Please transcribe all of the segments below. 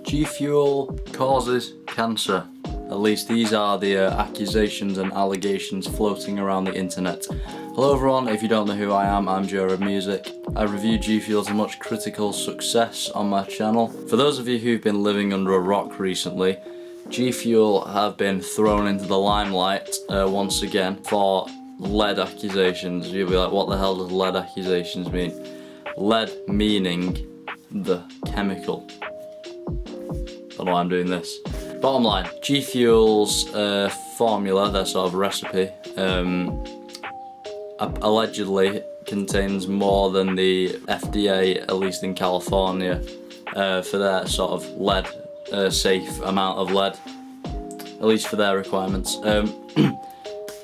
G-Fuel causes cancer. At least these are the accusations and allegations floating around the internet. Hello everyone, if you don't know who I am, I'm Joe of Music. I review G-Fuel to much critical success on my channel. For those of you who've been living under a rock recently, G-Fuel have been thrown into the limelight once again for lead accusations. You'll be like, what the hell does lead accusations mean? Lead meaning the chemical. Don't know why I'm doing this. Bottom line, G-Fuel's formula, their sort of recipe, allegedly contains more than the FDA, at least in California, for their sort of lead, safe amount of lead, at least for their requirements.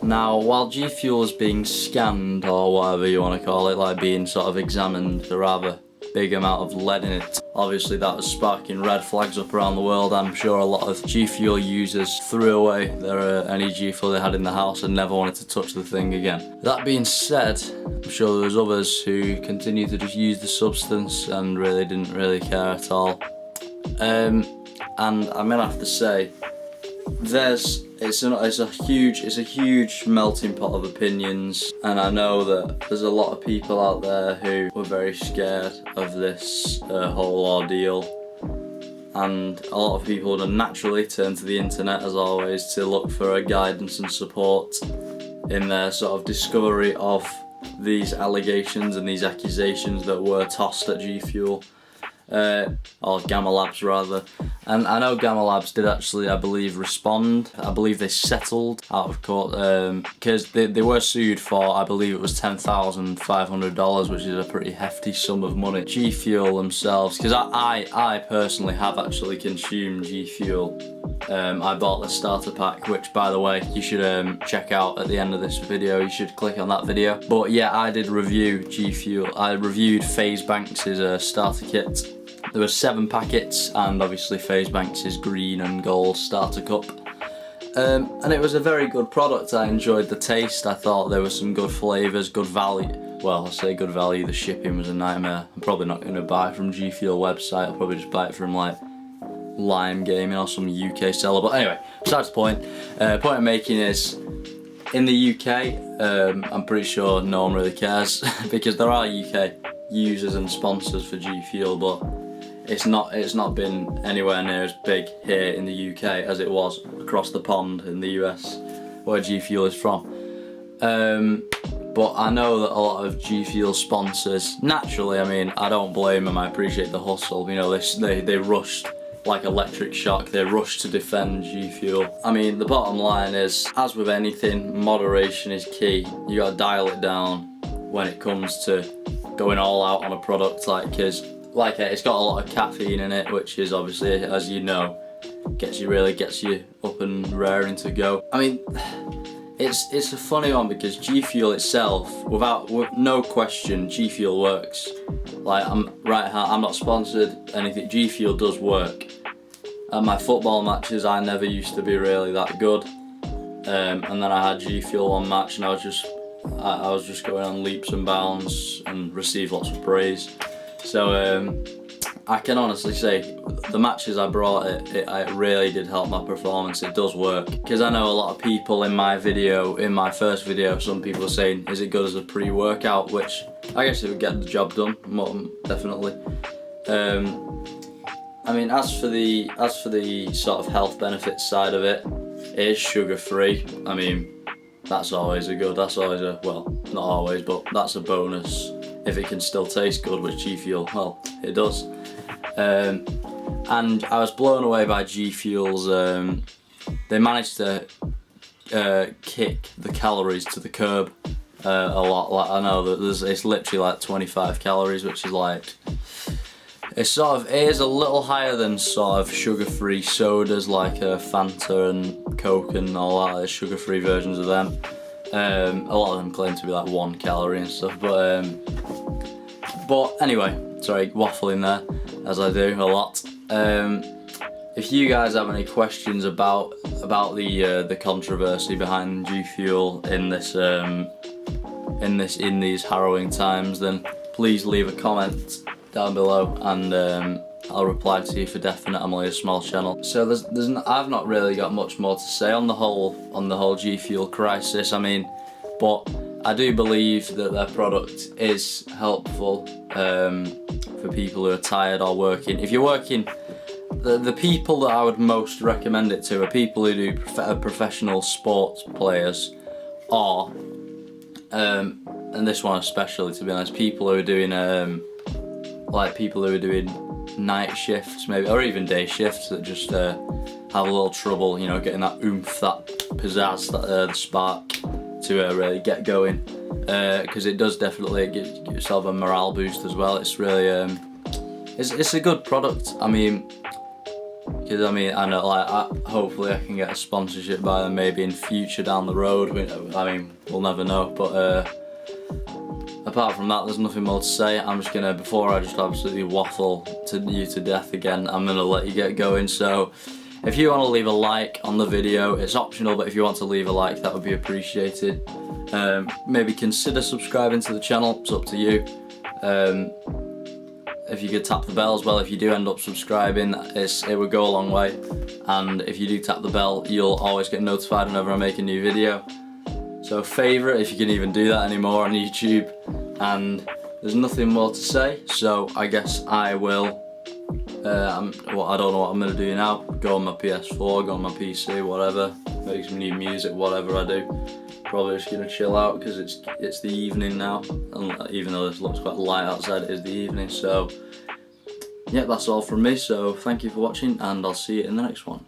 Now, while G-Fuel is being scanned, or whatever you want to call it, like being sort of examined, a rather big amount of lead in it, obviously that was sparking red flags up around the world. I'm sure a lot of G-Fuel users threw away their any G-Fuel they had in the house and never wanted to touch the thing again. That being said, I'm sure there was others who continued to just use the substance and really didn't really care at all. And I'm gonna have to say, it's a huge melting pot of opinions, and I know that there's a lot of people out there who were very scared of this whole ordeal, and a lot of people would have naturally turned to the internet, as always, to look for a guidance and support in their sort of discovery of these allegations and these accusations that were tossed at G-Fuel. Or Gamma Labs rather, and I know Gamma Labs did actually, I believe, respond. I believe they settled out of court because they were sued for, I believe it was $10,500, which is a pretty hefty sum of money. G-Fuel themselves, because I personally have actually consumed G-Fuel. I bought the starter pack, which by the way you should check out at the end of this video. You should click on that video. But yeah, I did review G-Fuel. I reviewed FaZe Banks' starter kit. There were 7 packets, and obviously FaZe Banks' green and gold starter cup. And it was a very good product. I enjoyed the taste. I thought there were some good flavours, good value. Well, I say good value, the shipping was a nightmare. I'm probably not going to buy it from G-Fuel website. I'll probably just buy it from like Lime Gaming or some UK seller. But anyway, besides the point. Point I'm making is, in the UK, I'm pretty sure no one really cares because there are UK users and sponsors for G-Fuel, but it's not been anywhere near as big here in the UK as it was across the pond in the US, where G-Fuel is from. But I know that a lot of G-Fuel sponsors, naturally, I mean, I don't blame them. I appreciate the hustle. You know, they rushed like electric shock. They rushed to defend G-Fuel. I mean, the bottom line is, as with anything, moderation is key. You gotta dial it down when it comes to going all out on a product, like it's got a lot of caffeine in it, which is obviously, as you know, gets you up and raring to go. I mean, it's a funny one because G-Fuel itself, with no question, G-Fuel works. Like, I'm not sponsored, anything. G-Fuel does work. At my football matches, I never used to be really that good, and then I had G-Fuel one match, and I was just going on leaps and bounds and received lots of praise. So I can honestly say, the matches I brought, it really did help my performance. It does work, because I know a lot of people in my first video, some people are saying, is it good as a pre-workout? Which I guess it would get the job done, definitely. I mean, as for the sort of health benefits side of it, it is sugar-free. I mean, that's always well, not always, but that's a bonus. If it can still taste good with G-Fuel, well, it does. And I was blown away by G-Fuel's, they managed to kick the calories to the curb a lot. Like, I know that it's literally like 25 calories, which is like, it is a little higher than sort of sugar-free sodas like Fanta and Coke and all that, sugar-free versions of them. A lot of them claim to be like 1 calorie and stuff, but anyway, sorry, waffling there, as I do a lot. If you guys have any questions about the controversy behind G-Fuel in these harrowing times, then please leave a comment down below, and I'll reply to you for definite. I'm only a small channel. So I've not really got much more to say on the whole Gfuel crisis. I mean, but I do believe that their product is helpful for people who are tired or working. If you're working, the people that I would most recommend it to are people who do professional sports players, or and this one especially, to be honest, people who are doing like people who are doing night shifts maybe, or even day shifts, that just have a little trouble, you know, getting that oomph, that pizzazz, that the spark to really get going, because it does definitely give yourself a morale boost as well. It's really it's a good product. I mean, because I know, like, hopefully I can get a sponsorship by them maybe in future down the road. I mean, we'll never know, but apart from that, there's nothing more to say. I'm just gonna, before I just absolutely waffle to you to death again, I'm gonna let you get going. So if you want to leave a like on the video, it's optional, but if you want to leave a like, that would be appreciated. Maybe consider subscribing to the channel, it's up to you. If you could tap the bell as well, if you do end up subscribing, it would go a long way. And if you do tap the bell, you'll always get notified whenever I make a new video. So favourite, if you can even do that anymore on YouTube. And there's nothing more to say, so I guess I will, I don't know what I'm going to do now. Go on my PS4, go on my PC, whatever, make some new music, whatever I do. Probably just going to chill out because it's the evening now, and even though this looks quite light outside, it is the evening. So yeah, that's all from me, so thank you for watching, and I'll see you in the next one.